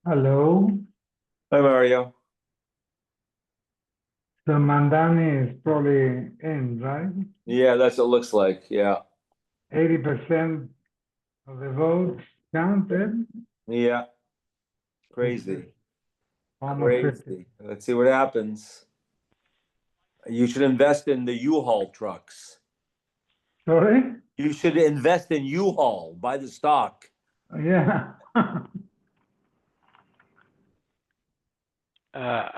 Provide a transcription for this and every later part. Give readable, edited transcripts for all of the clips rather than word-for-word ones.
Hello. Hi, Mario. So Mandani is probably in, right? Yeah, that's what it looks like. Yeah. 80% of the votes counted. Yeah. It's Crazy. almost 50. Crazy. Let's see what happens. You should invest in the U-Haul trucks. Sorry? You should invest in U-Haul, buy the stock. Yeah. Uh,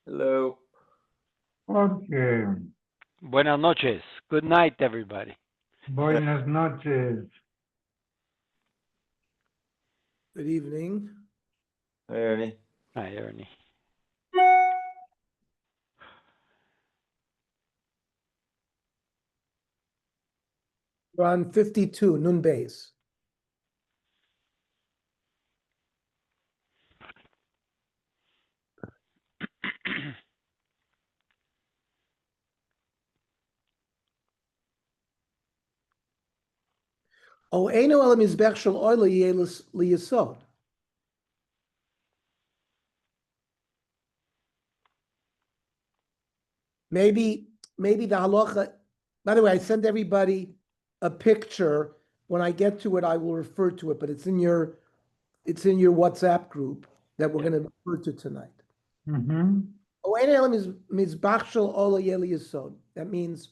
Hello. Okay. Buenas noches. Good night, everybody. Buenas noches. Good evening. Hi, Ernie. Hi, Ernie. We're on 52, Nun Bays. O Eino El Mizbech Shel Oil Liyasod. Maybe the halacha. By the way, I sent everybody a picture. When I get to it, I will refer to it, but it's in your WhatsApp group that we're going to refer to tonight. Mm-hmm. O Eino El Mizbech Shel Oil Liyasod. That means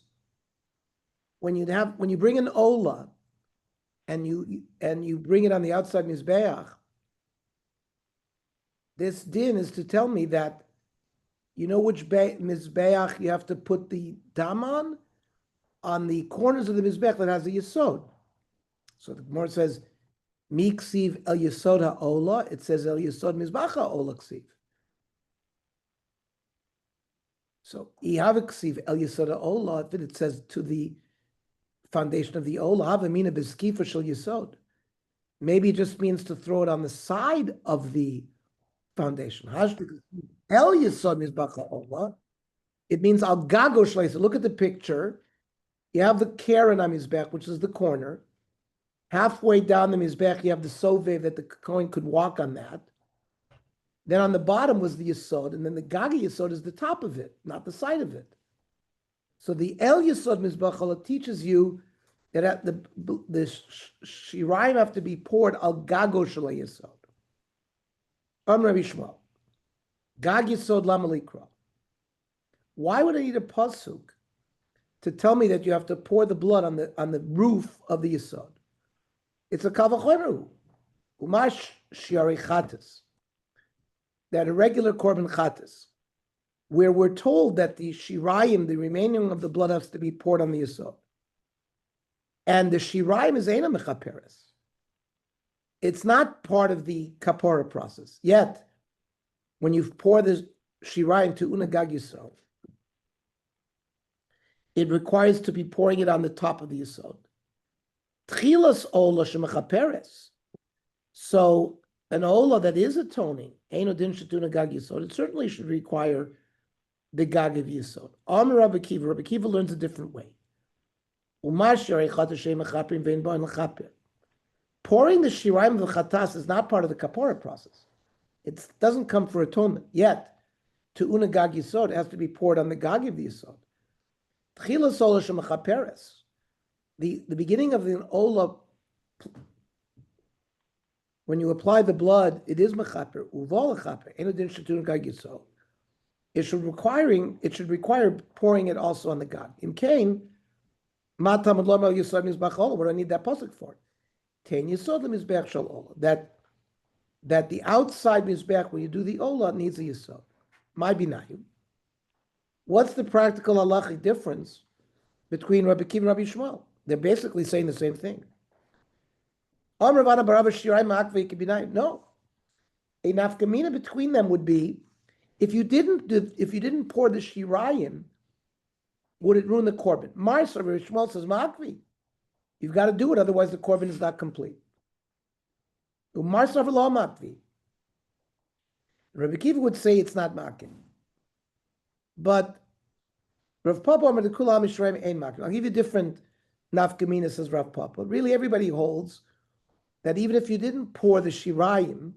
when you bring an ola and you bring it on the outside mizbeach, this din is to tell me that you know which mizbeach you have to put the dam on the corners of the mizbeach that has a yesod. So the Gemara says miksiv el yesod ha'ola. It says el yesod mizbeach ha'ola ksiv. So ihaviksiv el yesod ha'ola. If it says to the foundation of the ola, havamina beskifa shel yesod. Maybe it just means to throw it on the side of the foundation. El Yesod Mizbach Ha'ola. It means al gago shleisa. Look at the picture. You have the Karen on Mizbech, which is the corner. Halfway down the Mizbech, you have the Sovev that the Kohen could walk on that. Then on the bottom was the Yesod, and then the Gaga Yesod is the top of it, not the side of it. So the El Yesod Mizbach Ha'ola teaches you that at the Shiraim have to be poured al gago shalei Yesod. Rabbi Shmuel. Gag Yesod Lama Likra. Why would I need a pasuk to tell me that you have to pour the blood on the roof of the Yesod? It's a kavachoru. Umash shiari chatas. That a regular korban chatas, where we're told that the shirayim, the remaining of the blood, has to be poured on the Yesod. And the shirayim is ena mechaperes. It's not part of the kapora process. Yet, when you pour the shirayim to unagag yisod, it requires to be pouring it on the top of the yisod. Tchilas ola shemechaperes. So an ola that is atoning, eino din shetuna gag yisod, it certainly should require the gag of yisod. Amar Rabbi Kiva learns a different way. Pouring the shirayim of the chatas is not part of the kapora process. It doesn't come for atonement. Yet, to unagag yisod, it has to be poured on the gag of the yisod. The beginning of the ola, when you apply the blood, it is mechaper. Uval mechaper. Enodin shetun gag yisod. It should require pouring it also on the gag. In Cain, matam adlom el yisod mizbach ola. What do I need that pasuk for? Ten yisod lemizbech shel ola. That the outside mizbech, when you do the ola, needs a yisod. My binayu. What's the practical halachic difference between Rabbi Kiva and Rabbi Shmuel? They're basically saying the same thing. No. A nafkamina between them would be, if you didn't pour the shirayim, would it ruin the korban? Marsa Rabbi Shmuel says makvi. You've got to do it, otherwise the korban is not complete. Marsa v'lo makvi. Rabbi Kiva would say it's not makim. But Rav Papa I'll give you different nafkamina, says Rav Papa. Really, everybody holds that even if you didn't pour the shirayim,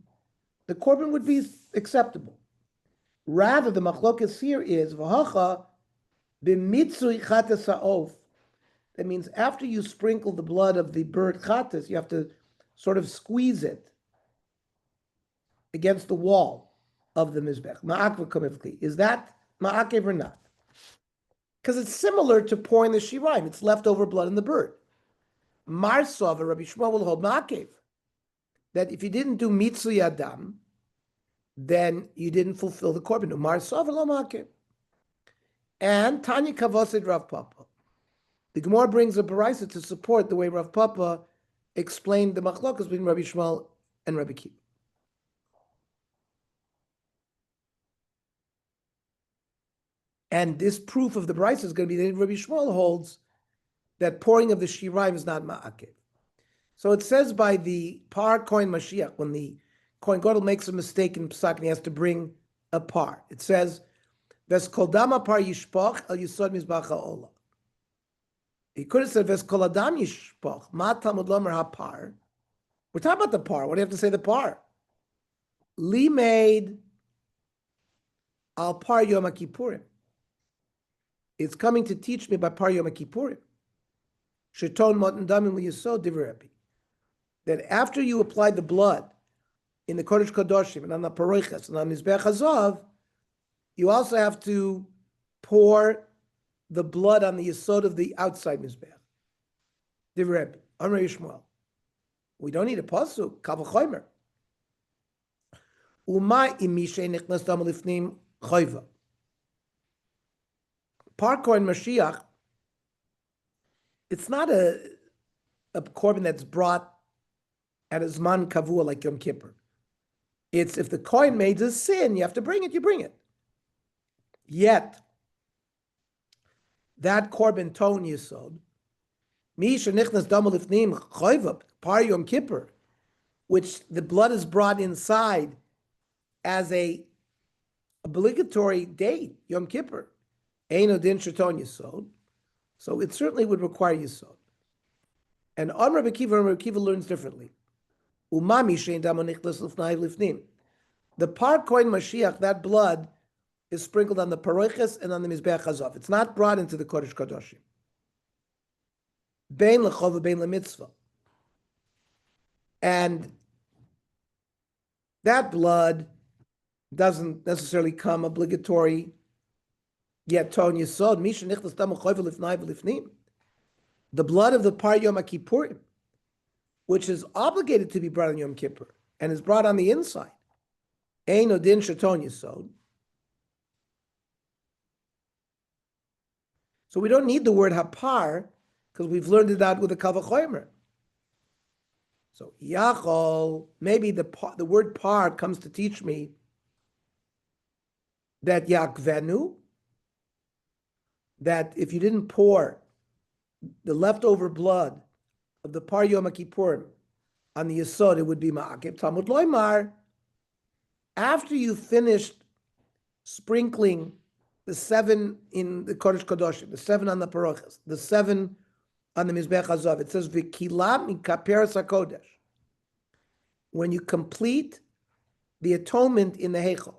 the korban would be acceptable. Rather, the machlokas here is v'hacha b'mitzui chatas ha'of. That means after you sprinkle the blood of the bird chatas, you have to sort of squeeze it against the wall of the mizbech. Ma'akva kamivkli. Is that ma'akev or not? Because it's similar to pouring the shirayim. It's leftover blood in the bird. Marsov, Rabbi Shmuel will hold ma'akev, that if you didn't do mitzui adam, then you didn't fulfill the korban. Marsov lo ma'akev. And Tanya Kavosid Rav Papa. The Gemara brings a baraisa to support the way Rav Papa explained the machlokas between Rabbi Shmuel and Rabbi Kiva. And this proof of the baraisa is going to be that Rabbi Shmuel holds that pouring of the shirayim is not ma'akev. So it says by the par kohen Mashiach, when the kohen gadol makes a mistake in Pesach and he has to bring a par, it says, "Ves kol dama par yishpoch el yisod mizbach ha'olah." He could have said, "Ves kol adam yishpoch ma talmud lomer ha'par." We're talking about the par. What do you have to say the par? Li made al par yom kippurim. It's coming to teach me by par yom kippurim. Sheton matan damim liyisod divrei Rabbi. That after you apply the blood in the Kodesh Kadoshim and on the Paroiches and on Mizbech Hazav, you also have to pour the blood on the yesod of the outside Mizbech. Divrei Rabbi, Amrei Yishmael. We don't need a pasuk, Kal v'chomer. Uma im mishay nichnas dam lifnim chayva. Par kohen Mashiach, it's not a korban that's brought at a zman kavua like Yom Kippur. It's if the kohen made a sin, you have to bring it, you bring it. Yet, that korban ton yisod, mi shenichnas dam lifnim chayva, par Yom Kippur, which the blood is brought inside as a obligatory date, Yom Kippur. Eino din sheton yisod. So it certainly would require yisod. And on Rabbi Kiva learns differently. Umami shein dam nichlas lifnai lifnim. The par kohen Mashiach, that blood is sprinkled on the paroiches and on the mizbeach hazav. It's not brought into the Kodesh Kadoshim. Bein lechov bein lemitzvah. And that blood doesn't necessarily come obligatory. Yet ton yisod misha nichlas dam chayv lifnai v'lifnim. The blood of the par Yom Kippurim, which is obligated to be brought on Yom Kippur and is brought on the inside. Ein odin sheton yisod. So we don't need the word hapar because we've learned it out with the kal v'chomer. So yachol, maybe the word par comes to teach me that yakvenu, that if you didn't pour the leftover blood of the par Yom Kippurim on the yesod, it would be ma'akev. Talmud loymar, after you finished sprinkling the 7 in the Kodesh Kadoshim, the 7 on the parochas, the 7 on the Mizbech Hazav, it says v'kilam mikaperes hakodesh. When you complete the atonement in the Heichal,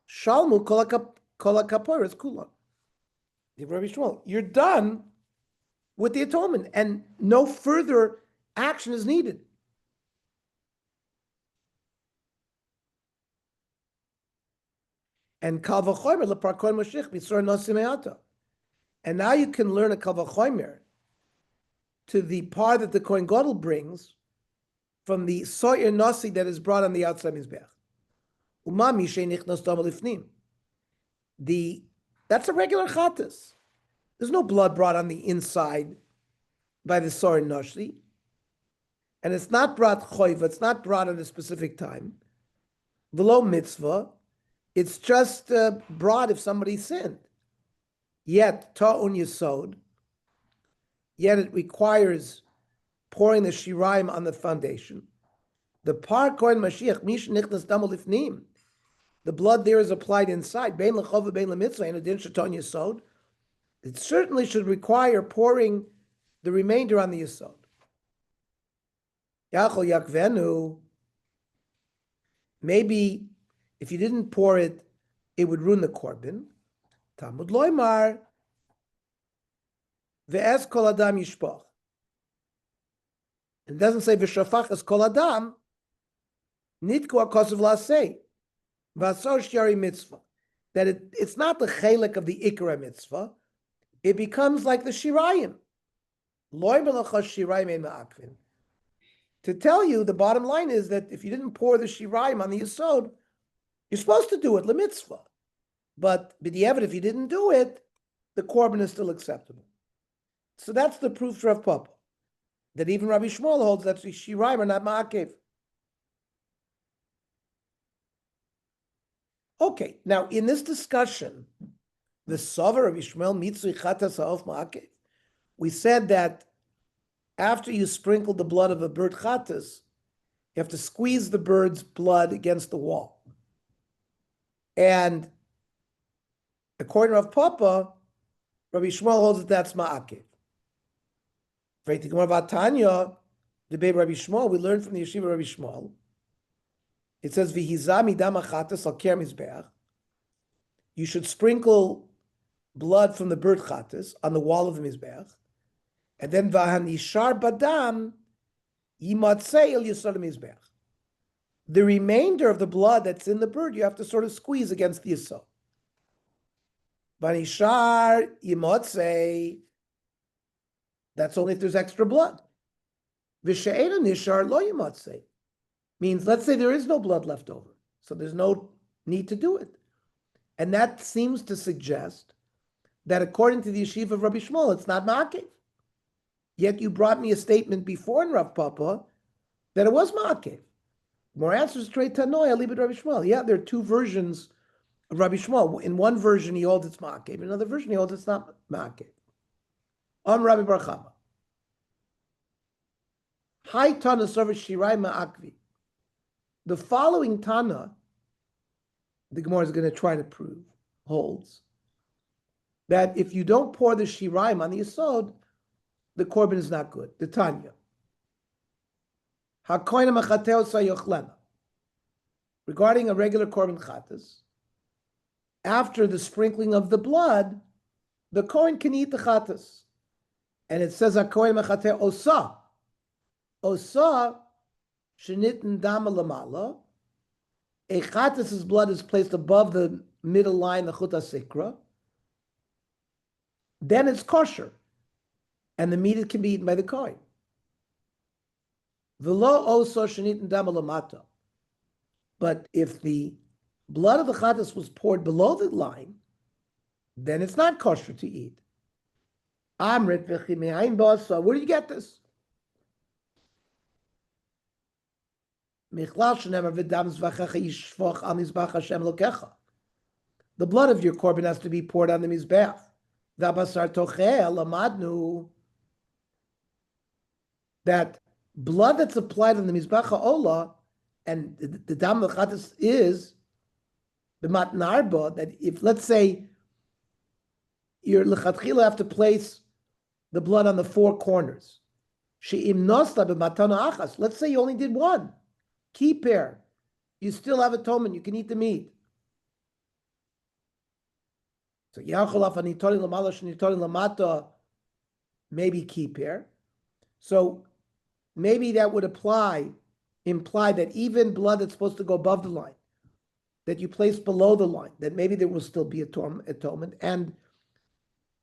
shalmu kol hakaporos kulam. You're done with the atonement, and no further action is needed. And kal v'chomer lepar kohen Mashiach b'sor nosim me'ata. And now you can learn a kal v'chomer to the par that the kohen gadol brings from the soyer nasi that is brought on the outside mizbeach. Uma mishay nichnas dam lifnim. That's a regular chatas. There's no blood brought on the inside by the soyer nasi, and it's not brought choiva. It's not brought at a specific time. V'lo mitzvah. It's just brought if somebody sinned. Yet ta'un yisod. Yet it requires pouring the shirayim on the foundation. The par kohen Mashiach mish nichnas dam lifnim. The blood there is applied inside. Bein lechov bein lemitzvah and adin sheton yisod. It certainly should require pouring the remainder on the yisod. Yachol yakvenu. Maybe if you didn't pour it, it would ruin the korban. Talmud loymar ve'ez kol adam yishpoch. It doesn't say v'shafach es kol adam. Nitku akosav lasei v'asor shari mitzvah. That it's not the chelik of the ikra mitzvah. It becomes like the shirayim. Loy melachas shirayim ein ma'akvin. To tell you, the bottom line is that if you didn't pour the shirayim on the yesod, you're supposed to do it, lemitzvah. But b'diavad, if you didn't do it, the korban is still acceptable. So that's the proof to Rav Papa, that even Rabbi Shmuel holds that the shirayim are not ma'akev. Okay, now in this discussion, the Sover of Yishmael Mitzri Chatas Ha'of Ma'akev, we said that after you sprinkle the blood of a bird chatas, you have to squeeze the bird's blood against the wall. And according to Rav Papa, Rabbi Shmuel holds that that's ma'akev. About Tanya, the baby Rabbi Shmuel, we learned from the yeshiva Rabbi Shmuel. It says v'hizami dam chatas al ker mizbeach. You should sprinkle blood from the bird chatas on the wall of the mizbeach, and then v'hanishar badam yimatzei el yisod mizbeach. The remainder of the blood that's in the bird, you have to sort of squeeze against the yisod. V'hanishar yimatzei. That's only if there's extra blood. V'she'ena nishar lo yimatzei. Means, let's say there is no blood left over, so there's no need to do it. And that seems to suggest that according to the yeshiva of Rabbi Shmuel, it's not ma'akev. Yet you brought me a statement before in Rav Papa that it was ma'akev. More answers straight to no, I leave it to Rabbi Shmuel. Yeah, there are two versions of Rabbi Shmuel. In one version, he holds it's ma'akev. In another version, he holds it's not ma'akev. Rabbi Bar Chama. Hai Tana Sover Shirai Ma'akvi. The following Tana, the Gemara is going to try to prove, holds that if you don't pour the shiraim on the yesod, the korban is not good. The Tanya. Hakoyna machateo sayochlena. Regarding a regular korban chatas, after the sprinkling of the blood, the kohen can eat the chatas. And it says hakoyna machateo osa. Osa shenitten dama lamala. A chatas's blood is placed above the middle line, the chuta sikra. Then it's kosher, and the meat can be eaten by the kohen. V'lo osa shenitten dama lamata. But if the blood of the chatas was poured below the line, then it's not kosher to eat. Amrit v'chimehain ba'asa. Where do you get this? The blood of your korban has to be poured on the mizbeach. That blood that's applied on the mizbeach ha'olah, and the dam of chatas is the matan arba, that if, let's say, you're lechatchila have to place the blood on the four corners. She'im nosla b'matana achas. Let's say you only did one. Kippur, you still have atonement, you can eat the meat. So Yacholaf Anitori Lamala Shanitori Lamata, maybe Kippur. So maybe that would imply that even blood that's supposed to go above the line, that you place below the line, that maybe there will still be atonement.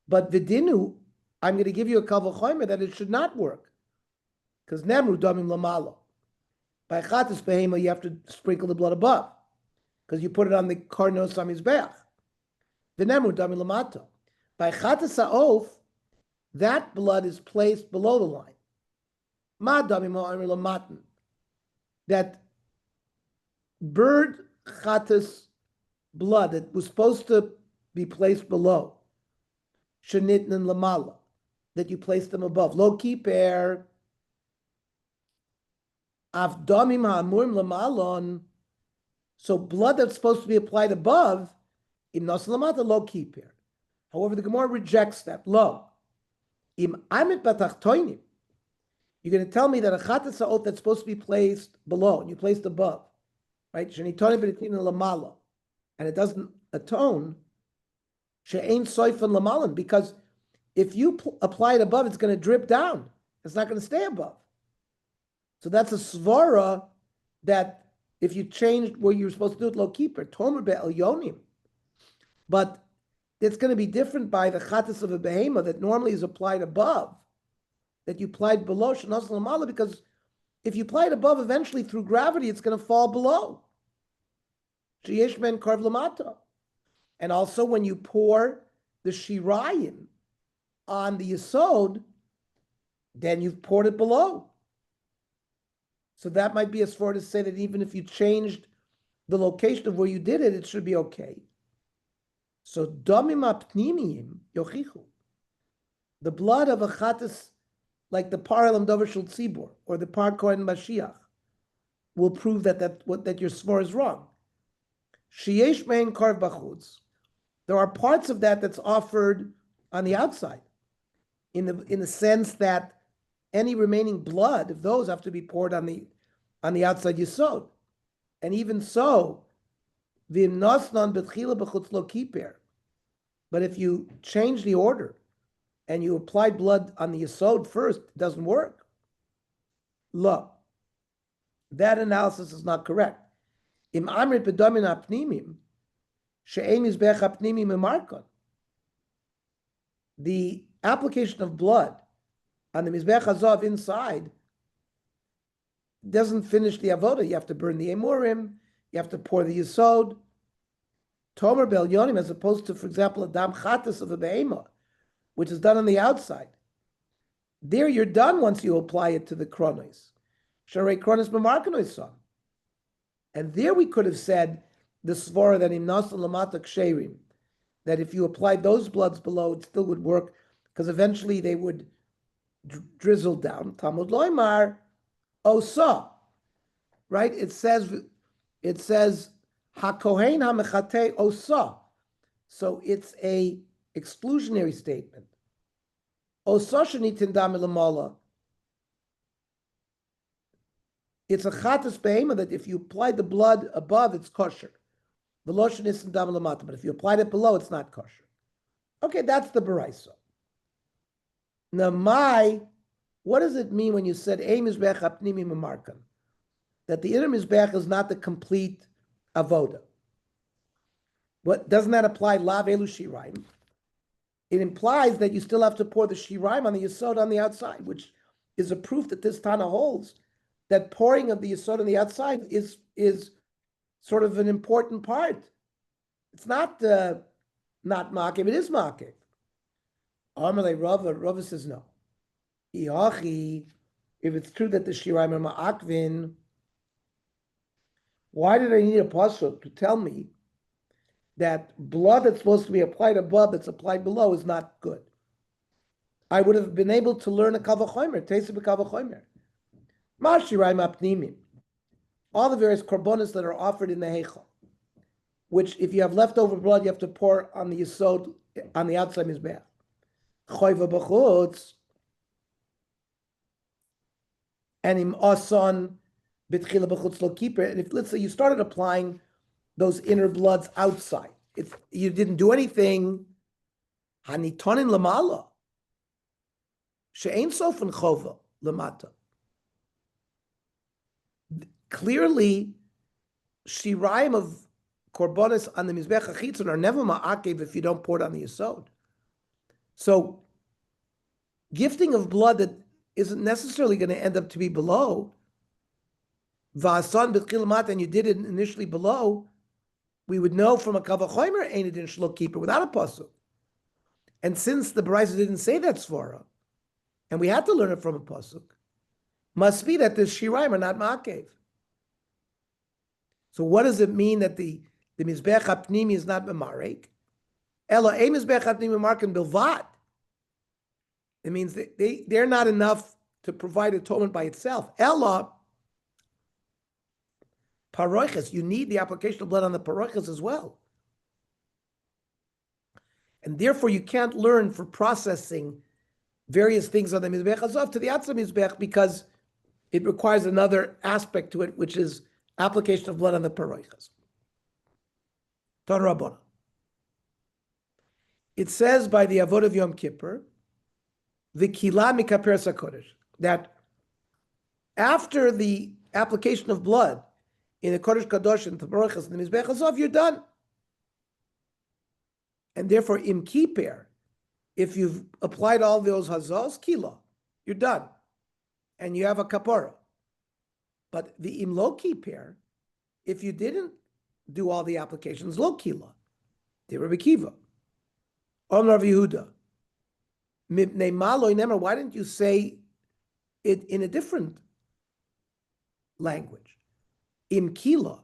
But Vidinu, I'm going to give you a kavach that it should not work. Because Nemru Damim Lamala. By chatas behema, you have to sprinkle the blood above, because you put it on the karnos hamizbeach. V'nemru dami lamata. By chatas ha'of, that blood is placed below the line. Ma dami ma'amri lamatan. That bird chatas blood that was supposed to be placed below, shenitn and lamala, that you place them above. Lo kiper. Avdamim ha'amurim lamalon. So blood that's supposed to be applied above, im nos lamata lo kiper. However, the Gemara rejects that. Lo. Im amit batachtoinim. You're going to tell me that a chatas ha'ot that's supposed to be placed below and you placed above, right? Shenitonim b'nitin lamala, and it doesn't atone. She'ein soifan lamalan, because if you apply it above, it's going to drip down. It's not going to stay above. So that's a svara that if you changed what you're supposed to do with low keeper, tomer be'el yonim. But it's going to be different by the chatas of a behema that normally is applied above, that you applied below shenos lamala, because if you apply it above, eventually through gravity, it's going to fall below. Sheyesh men karv lamata. And also when you pour the shirayim on the yesod, then you've poured it below. So that might be as far to say that even if you changed the location of where you did it, it should be okay. So damim apnimiyim yochichu. The blood of a chatas, like the paralam dover shel tzibur or the par kohen mashiach, will prove that your svar is wrong. Sheyesh mein karv bachutz. There are parts of that that's offered on the outside, in the sense that any remaining blood of those have to be poured on the outside yesod, and even so, v'imnosnan betchila b'chutz lo kiper. But if you change the order and you apply blood on the yesod first, it doesn't work. Lo, that analysis is not correct. Im amrit b'domin apnimim. The application of blood on the Mizbech Hazav inside doesn't finish the avoda. You have to burn the emurim, you have to pour the yesod. Tomer bel yonim, as opposed to, for example, a dam chatas of a be'ema, which is done on the outside. There you're done once you apply it to the kronos. Sharei kronos b'markanois son. And there we could have said the svara that in nasa lamata ksherim, that if you applied those bloods below, it still would work, because eventually they would drizzle down. Talmud loymar osa, right? It says hakohen hamechate osa, so it's a exclusionary statement. Osa shenitin dam lamala. It's a chatas behema that if you apply the blood above, it's kosher. But if you applied it below, it's not kosher. Okay, that's the baraisa. Now, what does it mean when you said Ein mizbech apnimi memarkan? That the inner mizbech is not the complete avoda. But doesn't that apply lav elu shiraim? It implies that you still have to pour the shiraim on the yesod on the outside, which is a proof that this Tana holds that pouring of the yesod on the outside is sort of an important part. It's not makev, it is makev. Amalei Rava says no. Iachi, if it's true that the shiraim are ma'akvin, why did I need a pasuk to tell me that blood that's supposed to be applied above, that's applied below, is not good? I would have been able to learn a kavachomer, taste of a kavachomer. Ma shiraim apnimim. All the various korbanos that are offered in the heichal, which if you have leftover blood, you have to pour on the yesod, on the outside mizbeach. Choyva b'chutz, and im ason b'tchila b'chutz lo keeper. And if, let's say, you started applying those inner bloods outside, if you didn't do anything, hanitonin lamala, she'ein sofen chova lamata. Clearly, shiraim of korbanos on the mizbech hachitzon are never ma'akev if you don't pour it on the yesod. So, gifting of blood that isn't necessarily going to end up to be below, va'asan b'tchil mat, and you did it initially below, we would know from a kavachomer ein edin shlo keeper without a pasuk. And since the Baraisa didn't say that svara, and we had to learn it from a pasuk, must be that the shiraim are not ma'akev. So what does it mean that the mizbech hapnimi is not memarek? Ela ein mizbech hapnimi memarken bilvad. It means that they're not enough to provide atonement by itself. Ela paroiches, you need the application of blood on the paroiches as well. And therefore you can't learn for processing various things on the Mizbech Hazav to the Atzah Mizbech because it requires another aspect to it, which is application of blood on the Paroichas. Torah Rabbana. It says by the Avod of Yom Kippur, V'kila mikaper sakodesh, that after the application of blood in the Kodesh Kadosh and the Parochas and the Mizbech Hazav, you're done. And therefore, im kiper, if you've applied all those hazos, kila, you're done. And you have a kapara. But the im lo kiper, if you didn't do all the applications, lo kila, the Rabbi Kiva, Om Rav Yehuda, why didn't you say it in a different language? Im kila,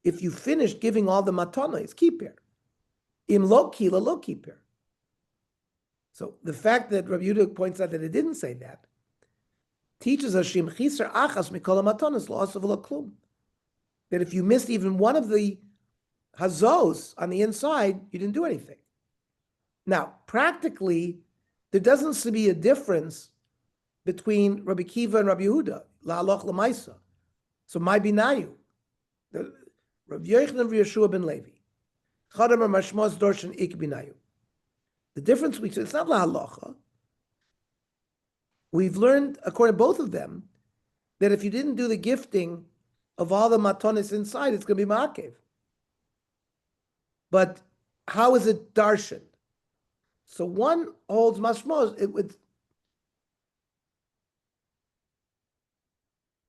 if you finished giving all the matana, it's kiper. Im lo kila, lo kiper. So the fact that Rabbi Yehuda points out that it didn't say that teaches us shim chiser achas mikol matanas lo asav lo klum. That if you missed even one of the hazos on the inside, you didn't do anything. Now, practically, there doesn't seem to be a difference between Rabbi Kiva and Rabbi Yehuda, la'aloch l'maisa. So, my binayu, Rabbi Yochanan and Yeshua ben Levi, chadam mashmos dorshan ik binayu. The difference between, it's not la'alocha. We've learned, according to both of them, that if you didn't do the gifting of all the matonis inside, it's going to be ma'akev. But how is it darshan? So one holds mashmos,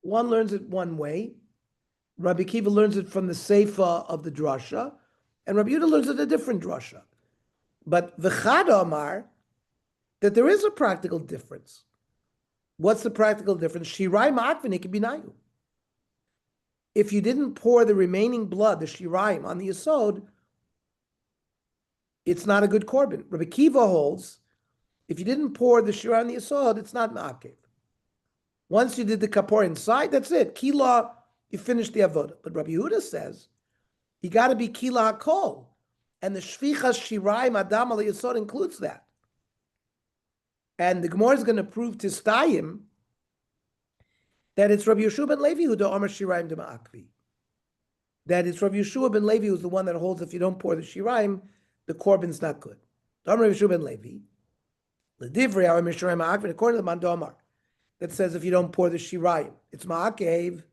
one learns it one way. Rabbi Kiva learns it from the Seifa of the drasha, and Rabbi Yehuda learns it a different drasha. But v'chad amar, that there is a practical difference. What's the practical difference? Shirai ma'akvin ikibinayu. If you didn't pour the remaining blood, the shiraim, on the yesod, it's not a good korban. Rabbi Kiva holds, if you didn't pour the shiraim on the yesod, it's not ma'akev. Once you did the kapor inside, that's it. Kila, you finished the avodah. But Rabbi Yehuda says, you got to be kila hakol. And the shvichas shiraim adam al yesod includes that. And the Gemara is going to prove to Stayim that it's Rabbi Yeshua ben Levi who do Amar Shiraim de Ma'akvi. That it's Rabbi Yeshua ben Levi who's the one that holds if you don't pour the Shiraim, the korban's not good. Amar Rabbi Yeshua ben Levi, L'divrei Amar Shiraim Ma'akvi, according to the Mando Amar, that says if you don't pour the Shiraim, it's Ma'akev.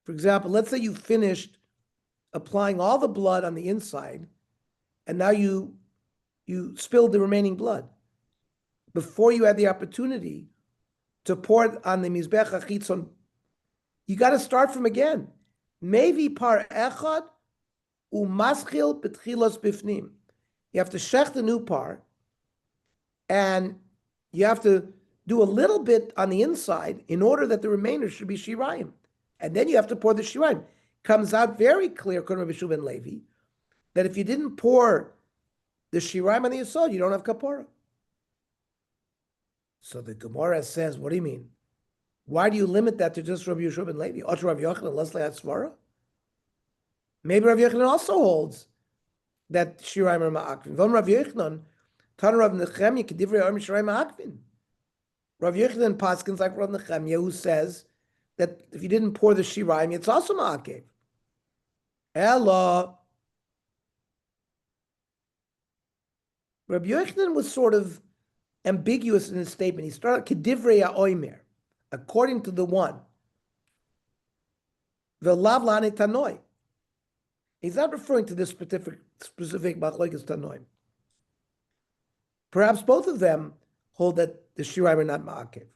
For example, let's say you finished applying all the blood on the inside, and now you spilled the remaining blood. Before you had the opportunity to pour it on the Mizbech HaChitzon, you got to start from again. Mevi par echad umaschil betchilos bifnim. You have to shech the new par, and you have to do a little bit on the inside in order that the remainder should be shiraim. And then you have to pour the shiraim. Comes out very clear, according to Rabbi Yeshua ben Levi, that if you didn't pour the shiraim on the yesod, you don't have kapara. So the Gemara says, what do you mean? Why do you limit that to just Rabbi Yeshua ben Levi? Otra Rabbi Yochanan, Leslie Atzvara? Maybe Rabbi Yochanan also holds that shiraim are ma'akvin. Vom Rabbi Yochanan, Tan Rav Nechemya, Kedivrei Arm shiraim ma'akvin. Rabbi Yochanan paskins like Rav Nechemya, who says that if you didn't pour the shiraim, it's also ma'akev. Ella. Rabbi Yochanan was sort of ambiguous in his statement. He started Kedivrei ha'omer, according to the one. V'lav la'ane tanoi. He's not referring to this specific machlokes tanoim. Perhaps both of them hold that the shiraim are not ma'akev.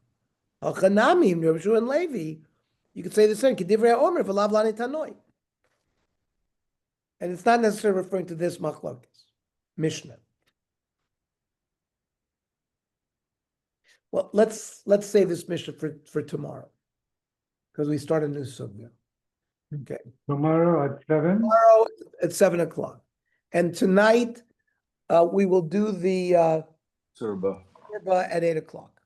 Al-Chanamim, Rabbi Yeshua and Levi, you could say the same. Kedivrei ha'omer v'lav la'ane tanoi. And it's not necessarily referring to this machlokes Mishnah. Well, let's save this Mishnah for tomorrow, because we start a new sugya. Okay. Tomorrow at 7? Tomorrow at 7 o'clock. And tonight we will do the Surba. at 8 o'clock.